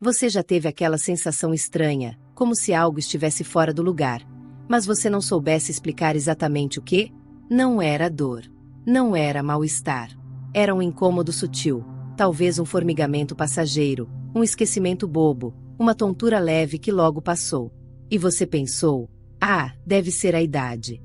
Você já teve aquela sensação estranha, como se algo estivesse fora do lugar, mas você não soubesse explicar exatamente o que? Não era dor. Não era mal-estar. Era um incômodo sutil, talvez um formigamento passageiro, um esquecimento bobo, uma tontura leve que logo passou. E você pensou, deve ser a idade.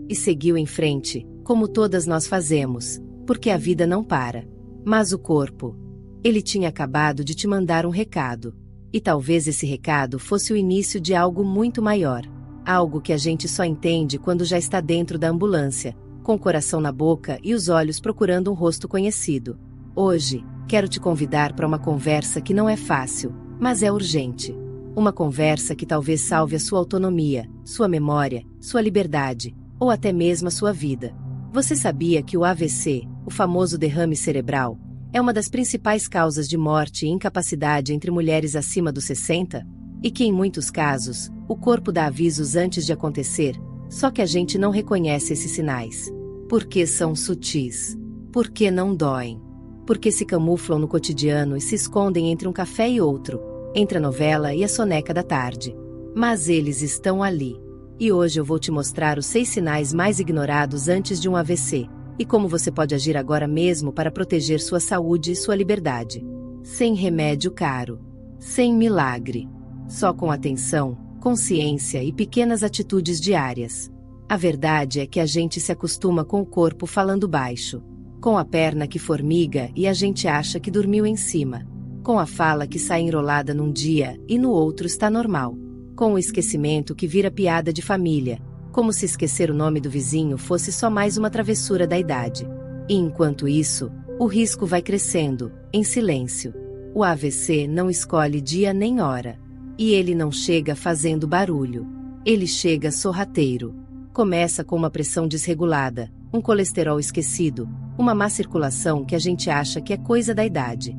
E seguiu em frente, como todas nós fazemos, porque a vida não para. Mas o corpo, ele tinha acabado de te mandar um recado. E talvez esse recado fosse o início de algo muito maior. Algo que a gente só entende quando já está dentro da ambulância, com o coração na boca e os olhos procurando um rosto conhecido. Hoje, quero te convidar para uma conversa que não é fácil, mas é urgente. Uma conversa que talvez salve a sua autonomia, sua memória, sua liberdade, ou até mesmo a sua vida. Você sabia que o AVC, o famoso derrame cerebral, é uma das principais causas de morte e incapacidade entre mulheres acima dos 60? E que em muitos casos, o corpo dá avisos antes de acontecer, só que a gente não reconhece esses sinais. Porque são sutis. Porque não doem. Porque se camuflam no cotidiano e se escondem entre um café e outro, entre a novela e a soneca da tarde. Mas eles estão ali. E hoje eu vou te mostrar os 6 sinais mais ignorados antes de um AVC, e como você pode agir agora mesmo para proteger sua saúde e sua liberdade. Sem remédio caro. Sem milagre. Só com atenção, consciência e pequenas atitudes diárias. A verdade é que a gente se acostuma com o corpo falando baixo. Com a perna que formiga e a gente acha que dormiu em cima. Com a fala que sai enrolada num dia e no outro está normal. Com o esquecimento que vira piada de família. Como se esquecer o nome do vizinho fosse só mais uma travessura da idade. E enquanto isso, o risco vai crescendo, em silêncio. O AVC não escolhe dia nem hora. E ele não chega fazendo barulho. Ele chega sorrateiro. Começa com uma pressão desregulada, um colesterol esquecido, uma má circulação que a gente acha que é coisa da idade.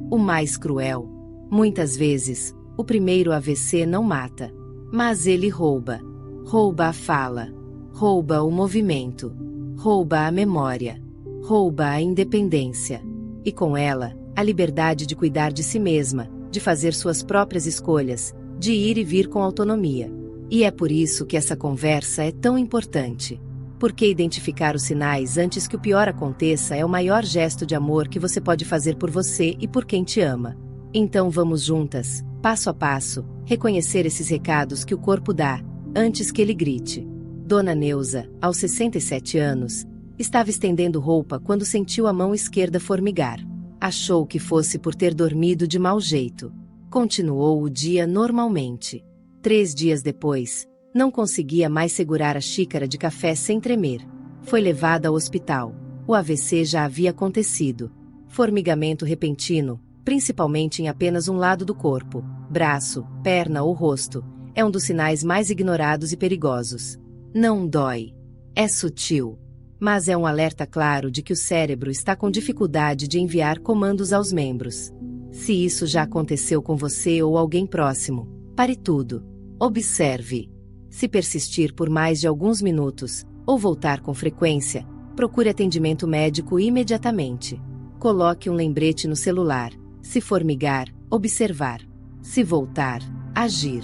O mais cruel. Muitas vezes, o primeiro AVC não mata. Mas ele rouba. Rouba a fala. Rouba o movimento. Rouba a memória. Rouba a independência. E com ela, a liberdade de cuidar de si mesma, de fazer suas próprias escolhas, de ir e vir com autonomia. E é por isso que essa conversa é tão importante. Porque identificar os sinais antes que o pior aconteça é o maior gesto de amor que você pode fazer por você e por quem te ama. Então vamos juntas, passo a passo, reconhecer esses recados que o corpo dá, antes que ele grite. Dona Neuza, aos 67 anos, estava estendendo roupa quando sentiu a mão esquerda formigar. Achou que fosse por ter dormido de mau jeito. Continuou o dia normalmente. 3 dias depois, não conseguia mais segurar a xícara de café sem tremer. Foi levada ao hospital. O AVC já havia acontecido. Formigamento repentino, principalmente em apenas um lado do corpo, braço, perna ou rosto, é um dos sinais mais ignorados e perigosos. Não dói. É sutil. Mas é um alerta claro de que o cérebro está com dificuldade de enviar comandos aos membros. Se isso já aconteceu com você ou alguém próximo, pare tudo. Observe. Se persistir por mais de alguns minutos, ou voltar com frequência, procure atendimento médico imediatamente. Coloque um lembrete no celular. Se formigar, observar. Se voltar, agir.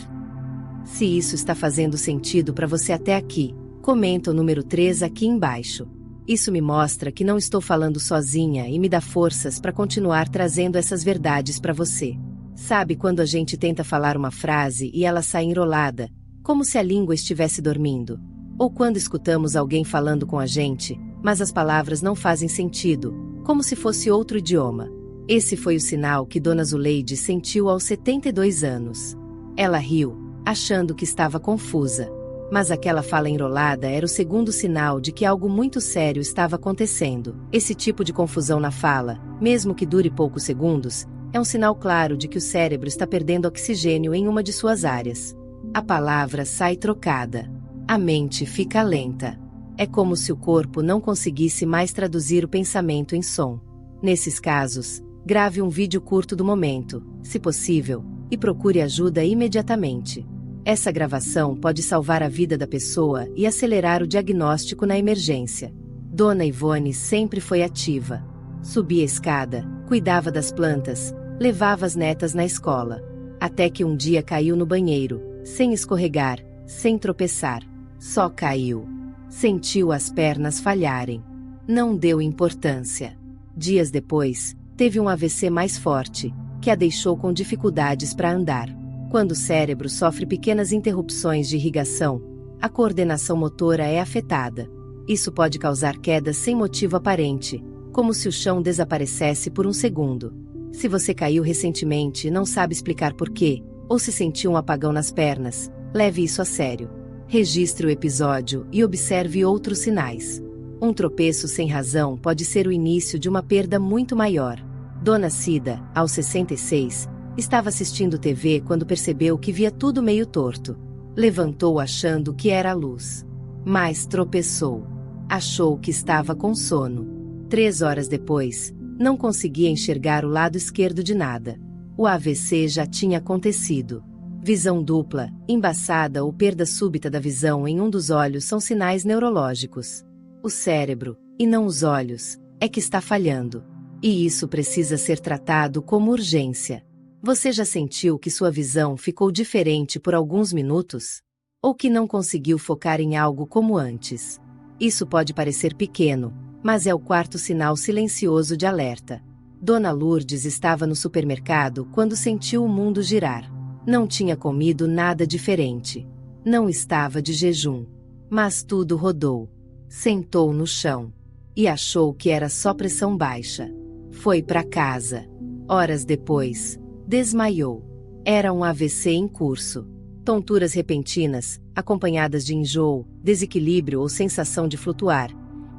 Se isso está fazendo sentido para você até aqui, comenta o número 3 aqui embaixo. Isso me mostra que não estou falando sozinha e me dá forças para continuar trazendo essas verdades para você. Sabe quando a gente tenta falar uma frase e ela sai enrolada, como se a língua estivesse dormindo? Ou quando escutamos alguém falando com a gente, mas as palavras não fazem sentido, como se fosse outro idioma. Esse foi o sinal que Dona Zuleide sentiu aos 72 anos. Ela riu, achando que estava confusa. Mas aquela fala enrolada era o segundo sinal de que algo muito sério estava acontecendo. Esse tipo de confusão na fala, mesmo que dure poucos segundos, é um sinal claro de que o cérebro está perdendo oxigênio em uma de suas áreas. A palavra sai trocada. A mente fica lenta. É como se o corpo não conseguisse mais traduzir o pensamento em som. Nesses casos, grave um vídeo curto do momento, se possível, e procure ajuda imediatamente. Essa gravação pode salvar a vida da pessoa e acelerar o diagnóstico na emergência. Dona Ivone sempre foi ativa. Subia a escada, cuidava das plantas, Levava as netas na escola. Até que um dia caiu no banheiro, sem escorregar, sem tropeçar. Só caiu. Sentiu as pernas falharem. Não deu importância. Dias depois, teve um AVC mais forte, que a deixou com dificuldades para andar. Quando o cérebro sofre pequenas interrupções de irrigação, a coordenação motora é afetada. Isso pode causar quedas sem motivo aparente, como se o chão desaparecesse por um segundo. Se você caiu recentemente e não sabe explicar por quê, ou se sentiu um apagão nas pernas, leve isso a sério. Registre o episódio e observe outros sinais. Um tropeço sem razão pode ser o início de uma perda muito maior. Dona Cida, aos 66, estava assistindo TV quando percebeu que via tudo meio torto. Levantou achando que era a luz. Mas tropeçou. Achou que estava com sono. 3 horas depois, não conseguia enxergar o lado esquerdo de nada. O AVC já tinha acontecido. Visão dupla, embaçada ou perda súbita da visão em um dos olhos são sinais neurológicos. O cérebro, e não os olhos, é que está falhando. E isso precisa ser tratado como urgência. Você já sentiu que sua visão ficou diferente por alguns minutos? Ou que não conseguiu focar em algo como antes? Isso pode parecer pequeno, mas é o quarto sinal silencioso de alerta. Dona Lourdes estava no supermercado quando sentiu o mundo girar. Não tinha comido nada diferente. Não estava de jejum. Mas tudo rodou. Sentou no chão. E achou que era só pressão baixa. Foi para casa. Horas depois, desmaiou. Era um AVC em curso. Tonturas repentinas, acompanhadas de enjoo, desequilíbrio ou sensação de flutuar,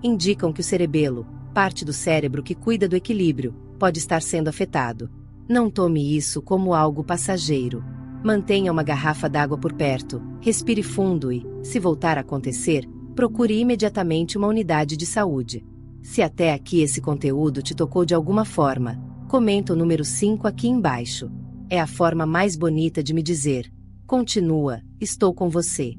indicam que o cerebelo, parte do cérebro que cuida do equilíbrio, pode estar sendo afetado. Não tome isso como algo passageiro. Mantenha uma garrafa d'água por perto, respire fundo e, se voltar a acontecer, procure imediatamente uma unidade de saúde. Se até aqui esse conteúdo te tocou de alguma forma, comenta o número 5 aqui embaixo. É a forma mais bonita de me dizer: continua, estou com você.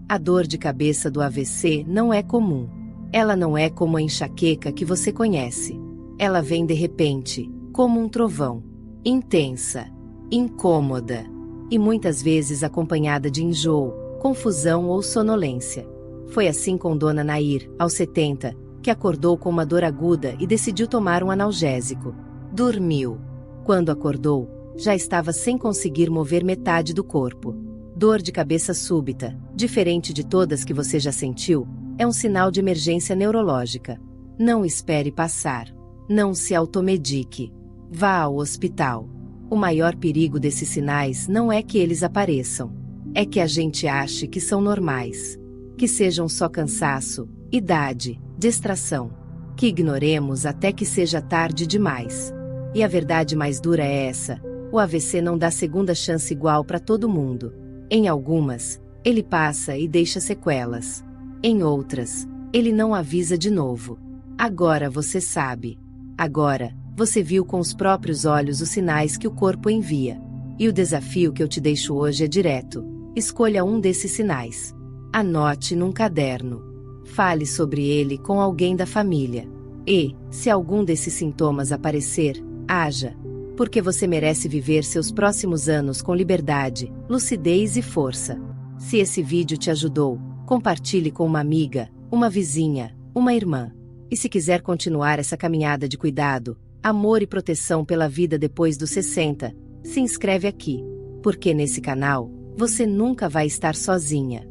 A dor de cabeça do AVC não é comum. Ela não é como a enxaqueca que você conhece. Ela vem de repente, como um trovão. Intensa, incômoda, e muitas vezes acompanhada de enjoo, confusão ou sonolência. Foi assim com Dona Nair, aos 70, que acordou com uma dor aguda e decidiu tomar um analgésico. Dormiu. Quando acordou, já estava sem conseguir mover metade do corpo. Dor de cabeça súbita, diferente de todas que você já sentiu, é um sinal de emergência neurológica. Não espere passar. Não se automedique. Vá ao hospital. O maior perigo desses sinais não é que eles apareçam. É que a gente ache que são normais. Que sejam só cansaço, idade, distração. Que ignoremos até que seja tarde demais. E a verdade mais dura é essa: o AVC não dá segunda chance igual para todo mundo. Em algumas, ele passa e deixa sequelas. Em outras, ele não avisa de novo. Agora você sabe. Agora, você viu com os próprios olhos os sinais que o corpo envia. E o desafio que eu te deixo hoje é direto. Escolha um desses sinais. Anote num caderno. Fale sobre ele com alguém da família. E, se algum desses sintomas aparecer, haja. Porque você merece viver seus próximos anos com liberdade, lucidez e força. Se esse vídeo te ajudou, compartilhe com uma amiga, uma vizinha, uma irmã. E se quiser continuar essa caminhada de cuidado, amor e proteção pela vida depois dos 60, se inscreve aqui. Porque nesse canal, você nunca vai estar sozinha.